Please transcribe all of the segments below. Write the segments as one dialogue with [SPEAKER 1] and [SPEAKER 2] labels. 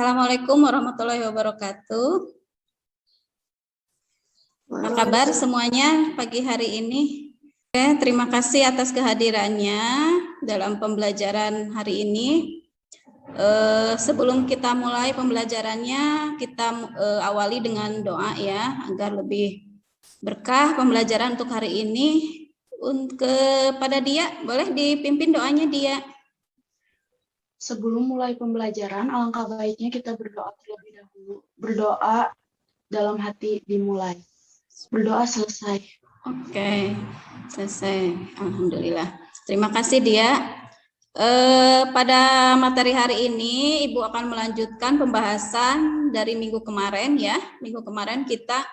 [SPEAKER 1] Assalamualaikum warahmatullahi wabarakatuh. Apa kabar semuanya pagi hari ini? Oke, terima kasih atas kehadirannya dalam pembelajaran hari ini. Sebelum kita mulai pembelajarannya, kita awali dengan doa ya, agar lebih berkah pembelajaran untuk hari ini. Kepada Dia, boleh dipimpin doanya Dia.
[SPEAKER 2] Sebelum mulai pembelajaran, alangkah baiknya kita berdoa terlebih dahulu. Berdoa dalam hati dimulai. Berdoa selesai.
[SPEAKER 1] Oke, selesai. Alhamdulillah. Terima kasih Dia. Pada materi hari ini, Ibu akan melanjutkan pembahasan dari minggu kemarin ya. Minggu kemarin kita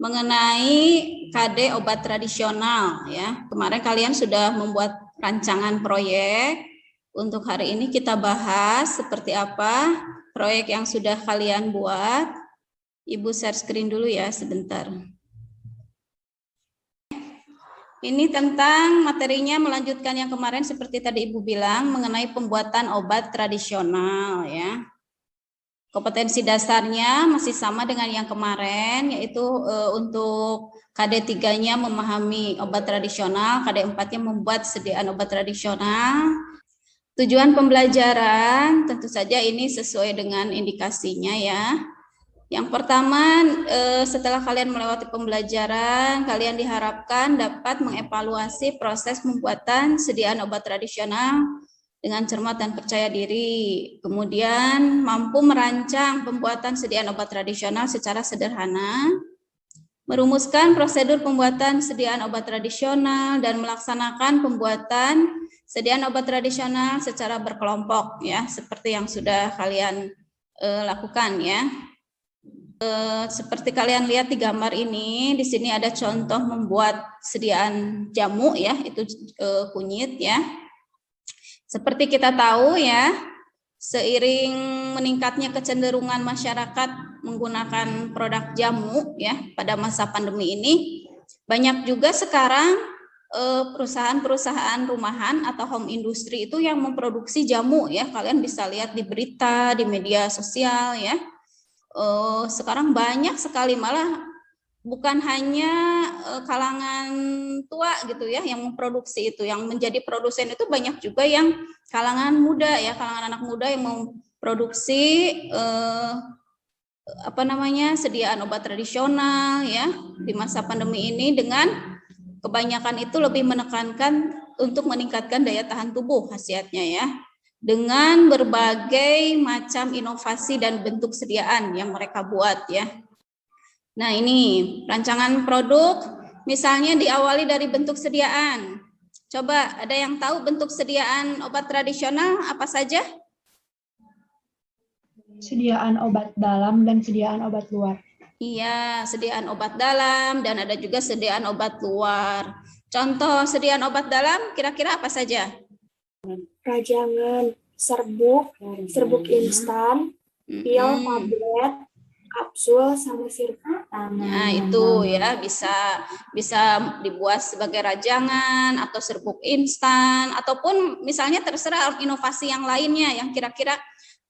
[SPEAKER 1] mengenai KD obat tradisional ya. Kemarin kalian sudah membuat rancangan proyek. Untuk hari ini kita bahas seperti apa proyek yang sudah kalian buat. Ibu share screen dulu ya sebentar. Ini tentang materinya melanjutkan yang kemarin seperti tadi Ibu bilang mengenai pembuatan obat tradisional ya. Kompetensi dasarnya masih sama dengan yang kemarin, yaitu untuk KD3-nya memahami obat tradisional, KD4-nya membuat sediaan obat tradisional. Tujuan pembelajaran tentu saja ini sesuai dengan indikasinya ya. Yang pertama, setelah kalian melewati pembelajaran, kalian diharapkan dapat mengevaluasi proses pembuatan sediaan obat tradisional dengan cermat dan percaya diri. Kemudian mampu merancang pembuatan sediaan obat tradisional secara sederhana, merumuskan prosedur pembuatan sediaan obat tradisional dan melaksanakan pembuatan sediaan obat tradisional secara berkelompok ya, seperti yang sudah kalian lakukan ya. Seperti kalian lihat di gambar ini, di sini ada contoh membuat sediaan jamu ya, itu kunyit ya. Seperti kita tahu ya, seiring meningkatnya kecenderungan masyarakat menggunakan produk jamu ya pada masa pandemi ini, banyak juga sekarang perusahaan-perusahaan rumahan atau home industry itu yang memproduksi jamu ya. Kalian bisa lihat di berita, di media sosial ya. Sekarang banyak sekali, malah bukan hanya kalangan tua gitu ya yang memproduksi itu, yang menjadi produsen itu banyak juga yang kalangan muda ya, kalangan anak muda yang memproduksi sediaan obat tradisional ya di masa pandemi ini, dengan kebanyakan itu lebih menekankan untuk meningkatkan daya tahan tubuh khasiatnya ya, dengan berbagai macam inovasi dan bentuk sediaan yang mereka buat ya. Nah ini rancangan produk misalnya diawali dari bentuk sediaan. Coba ada yang tahu bentuk sediaan obat tradisional apa saja?
[SPEAKER 2] Sediaan obat dalam dan sediaan obat luar.
[SPEAKER 1] Iya, sediaan obat dalam dan ada juga sediaan obat luar. Contoh sediaan obat dalam kira-kira apa saja?
[SPEAKER 3] Rajangan, serbuk instan, pil, tablet, kapsul, sama sirup.
[SPEAKER 1] Nah itu ya bisa dibuat sebagai rajangan atau serbuk instan, ataupun misalnya terserah inovasi yang lainnya yang kira-kira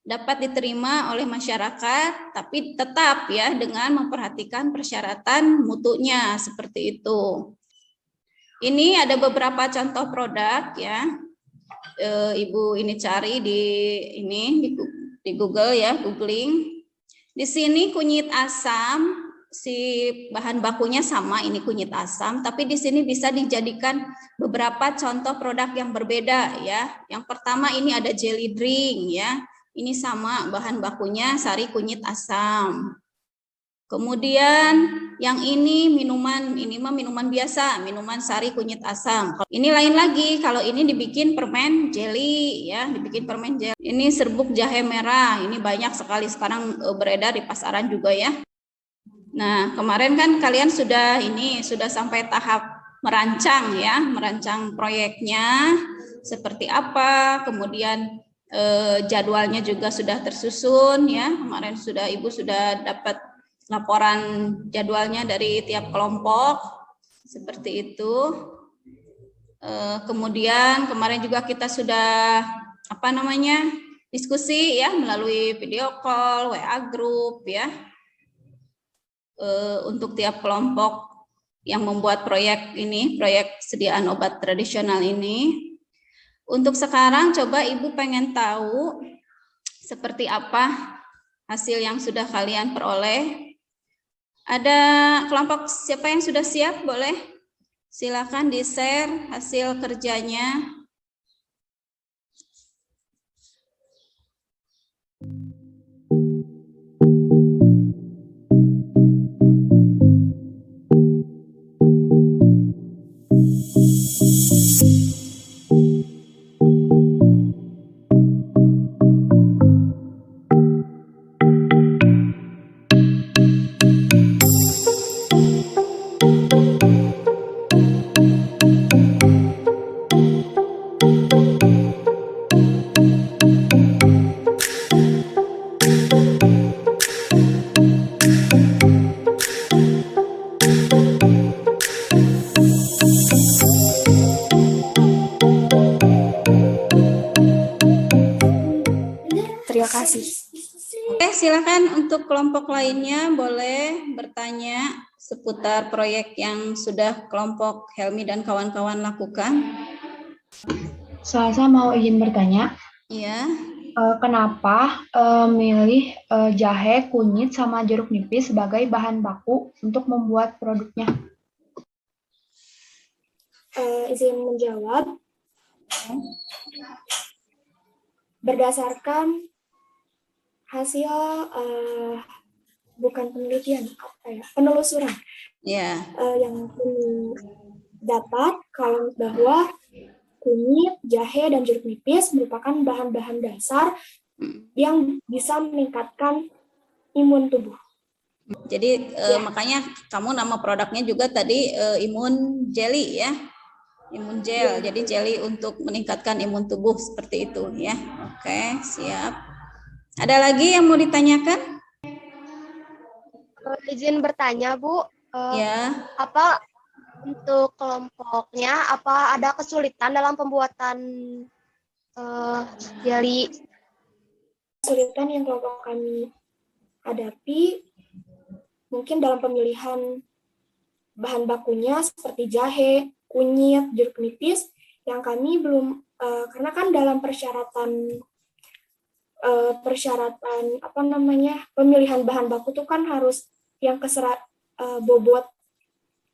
[SPEAKER 1] dapat diterima oleh masyarakat, tapi tetap ya dengan memperhatikan persyaratan mutunya seperti itu. Ini ada beberapa contoh produk ya. Ibu ini cari di Google ya, googling. Di sini kunyit asam, si bahan bakunya sama, ini kunyit asam, tapi di sini bisa dijadikan beberapa contoh produk yang berbeda ya. Yang pertama ini ada jelly drink ya. Ini sama bahan bakunya sari kunyit asam. Kemudian yang ini mah minuman biasa, minuman sari kunyit asam. Ini lain lagi, kalau ini dibikin permen jelly ya, dibikin permen jelly. Ini serbuk jahe merah, ini banyak sekali sekarang beredar di pasaran juga ya. Nah, kemarin kan kalian sudah sampai tahap merancang ya, merancang proyeknya seperti apa, kemudian jadwalnya juga sudah tersusun ya. Kemarin Ibu sudah dapat laporan jadwalnya dari tiap kelompok seperti itu. Kemudian kemarin juga kita sudah diskusi ya melalui video call, WA group ya. Untuk tiap kelompok yang membuat proyek ini, proyek sediaan obat tradisional ini. Untuk sekarang coba Ibu pengen tahu seperti apa hasil yang sudah kalian peroleh. Ada kelompok siapa yang sudah siap? Boleh? Silakan di-share hasil kerjanya.
[SPEAKER 3] Terima kasih.
[SPEAKER 1] Oke, silakan untuk kelompok lainnya boleh bertanya seputar proyek yang sudah kelompok Helmi dan kawan-kawan lakukan.
[SPEAKER 2] Saya mau izin bertanya,
[SPEAKER 1] Iya.
[SPEAKER 2] kenapa milih jahe, kunyit, sama jeruk nipis sebagai bahan baku untuk membuat produknya?
[SPEAKER 3] Izin menjawab. Berdasarkan hasil bukan penelitian, penelusuran
[SPEAKER 1] Ya.
[SPEAKER 3] yang kami dapat kalau bahwa kunyit, jahe, dan jeruk nipis merupakan bahan-bahan dasar yang bisa meningkatkan imun tubuh.
[SPEAKER 1] Jadi makanya kamu nama produknya juga tadi imun jelly ya, imun gel. Jadi jelly untuk meningkatkan imun tubuh seperti itu ya. Oke, siap. Ada lagi yang mau ditanyakan?
[SPEAKER 4] Izin bertanya, Bu.
[SPEAKER 1] Ya.
[SPEAKER 4] Apa untuk kelompoknya? Apa ada kesulitan dalam pembuatan jelly?
[SPEAKER 3] Kesulitan yang kelompok kami hadapi mungkin dalam pemilihan bahan bakunya seperti jahe, kunyit, jeruk nipis yang kami belum karena kan dalam persyaratan pemilihan bahan baku itu kan harus yang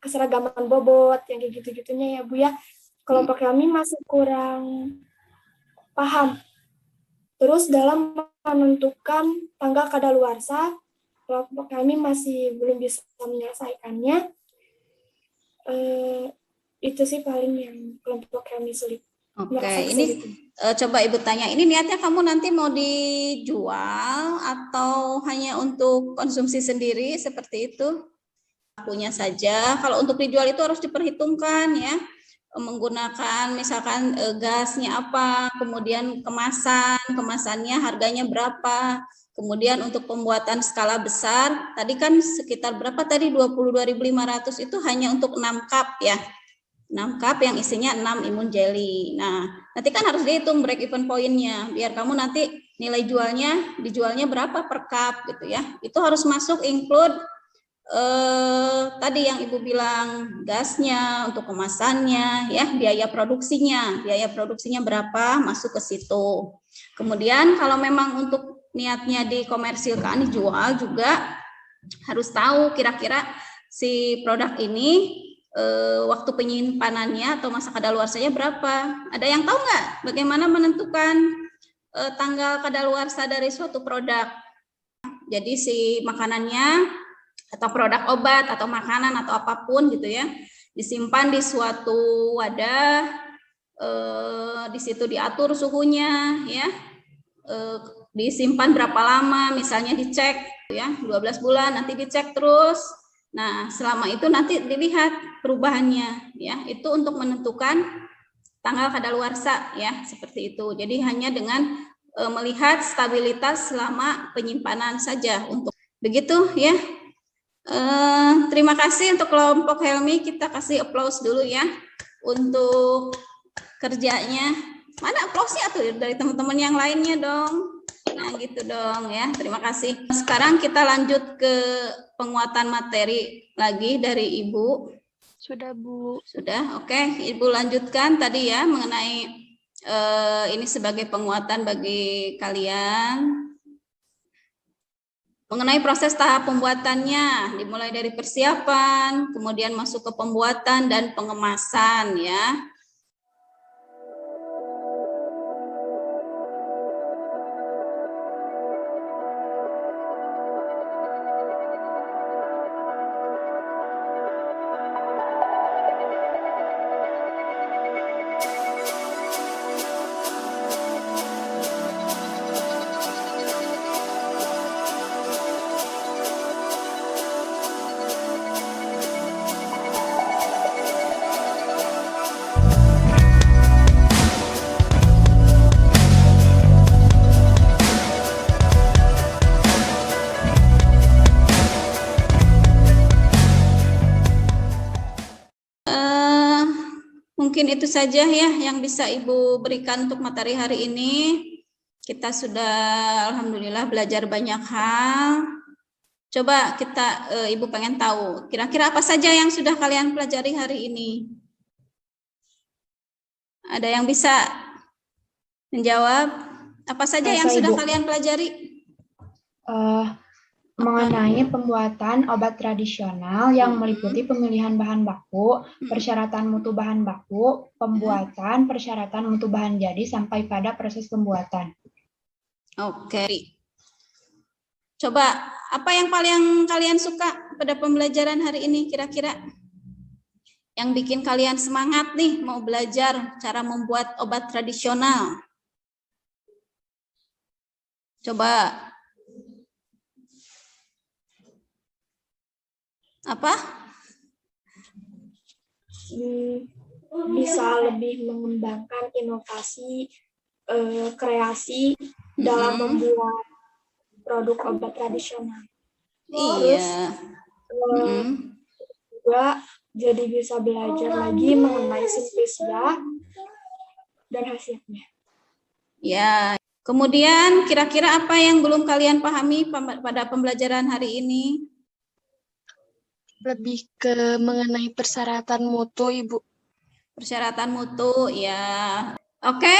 [SPEAKER 3] keseragaman bobot yang kayak gitu-gitunya ya Bu ya. Kelompok kami masih kurang paham. Terus dalam menentukan tanggal kadaluarsa, kelompok kami masih belum bisa menyelesaikannya. Itu sih paling yang kelompok kami sulit.
[SPEAKER 1] Oke, ini coba Ibu tanya, ini niatnya kamu nanti mau dijual atau hanya untuk konsumsi sendiri seperti itu? Punya saja. Kalau untuk dijual itu harus diperhitungkan ya, menggunakan misalkan gasnya apa, kemudian kemasannya harganya berapa, kemudian untuk pembuatan skala besar, tadi kan sekitar berapa tadi 22.500 itu hanya untuk 6 cup ya. 6 cup yang isinya 6 imun jelly. Nah, nanti kan harus dihitung break even point-nya biar kamu nanti nilai dijualnya berapa per cup gitu ya. Itu harus masuk include tadi yang Ibu bilang gasnya, untuk kemasannya ya, biaya produksinya berapa masuk ke situ. Kemudian kalau memang untuk niatnya dikomersilkan, dijual juga harus tahu kira-kira si produk ini waktu penyimpanannya atau masa kadaluarsanya berapa. Ada yang tahu nggak bagaimana menentukan tanggal kadaluarsa dari suatu produk? Jadi si makanannya atau produk obat atau makanan atau apapun gitu ya, disimpan di suatu wadah, di situ diatur suhunya ya, disimpan berapa lama, misalnya dicek ya 12 bulan, nanti dicek terus. Nah, selama itu nanti dilihat perubahannya ya. Itu untuk menentukan tanggal kadaluarsa ya, seperti itu. Jadi hanya dengan melihat stabilitas selama penyimpanan saja untuk begitu ya. Terima kasih untuk kelompok Helmi, kita kasih applause dulu ya untuk kerjanya Mana aplausnya tuh dari teman-teman yang lainnya dong. Nah gitu dong ya, terima kasih. Sekarang kita lanjut ke penguatan materi lagi dari Ibu.
[SPEAKER 4] Sudah, Bu.
[SPEAKER 1] Sudah, oke. Ibu lanjutkan tadi ya mengenai ini sebagai penguatan bagi kalian. Mengenai proses tahap pembuatannya, dimulai dari persiapan, kemudian masuk ke pembuatan dan pengemasan ya. Mungkin itu saja ya yang bisa Ibu berikan untuk materi hari ini. Kita sudah alhamdulillah belajar banyak hal. Coba kita Ibu pengen tahu kira-kira apa saja yang sudah kalian pelajari hari ini? Ada yang bisa menjawab? Apa saja yang sudah
[SPEAKER 3] Ibu.
[SPEAKER 1] kalian pelajari?
[SPEAKER 3] Mengenai pembuatan obat tradisional yang meliputi pemilihan bahan baku, persyaratan mutu bahan baku, pembuatan, persyaratan mutu bahan jadi sampai pada proses pembuatan.
[SPEAKER 1] Oke. Coba apa yang paling kalian suka pada pembelajaran hari ini kira-kira? Yang bikin kalian semangat nih mau belajar cara membuat obat tradisional. Coba. Apa?
[SPEAKER 3] Bisa lebih mengembangkan inovasi, kreasi dalam membuat produk obat tradisional.
[SPEAKER 1] Iya.
[SPEAKER 3] Juga jadi bisa belajar lagi mengenai simplisia dan hasilnya.
[SPEAKER 1] Ya. Kemudian kira-kira apa yang belum kalian pahami pada pembelajaran hari ini?
[SPEAKER 4] Lebih ke mengenai persyaratan mutu, Ibu.
[SPEAKER 1] Persyaratan mutu, ya. Oke,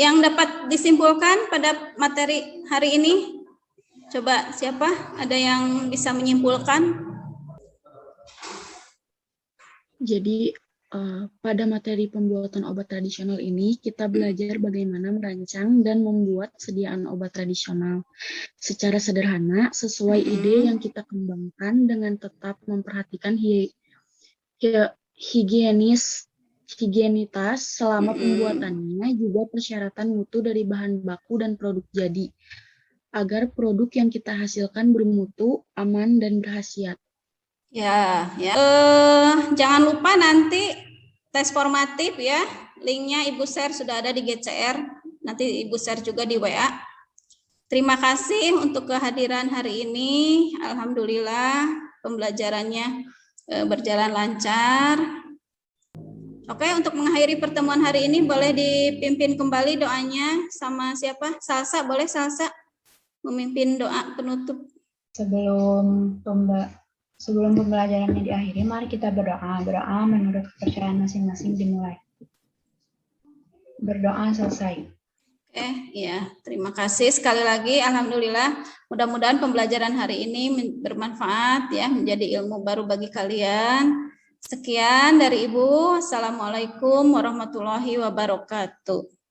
[SPEAKER 1] yang dapat disimpulkan pada materi hari ini? Coba siapa? Ada yang bisa menyimpulkan?
[SPEAKER 2] Jadi pada materi pembuatan obat tradisional ini kita belajar bagaimana merancang dan membuat sediaan obat tradisional secara sederhana sesuai ide yang kita kembangkan dengan tetap memperhatikan higienitas selama pembuatannya, juga persyaratan mutu dari bahan baku dan produk jadi agar produk yang kita hasilkan bermutu, aman, dan berkhasiat.
[SPEAKER 1] Ya. Jangan lupa nanti tes formatif ya. Linknya Ibu share sudah ada di GCR. Nanti Ibu share juga di WA. Terima kasih untuk kehadiran hari ini. Alhamdulillah pembelajarannya berjalan lancar. Oke, untuk mengakhiri pertemuan hari ini boleh dipimpin kembali doanya sama siapa? Salsa, boleh Salsa memimpin doa penutup.
[SPEAKER 3] Sebelum pembelajarannya diakhiri, mari kita berdoa. Berdoa menurut kepercayaan masing-masing dimulai. Berdoa selesai.
[SPEAKER 1] Ya, terima kasih sekali lagi. Alhamdulillah, mudah-mudahan pembelajaran hari ini bermanfaat ya, menjadi ilmu baru bagi kalian. Sekian dari Ibu. Assalamualaikum warahmatullahi wabarakatuh.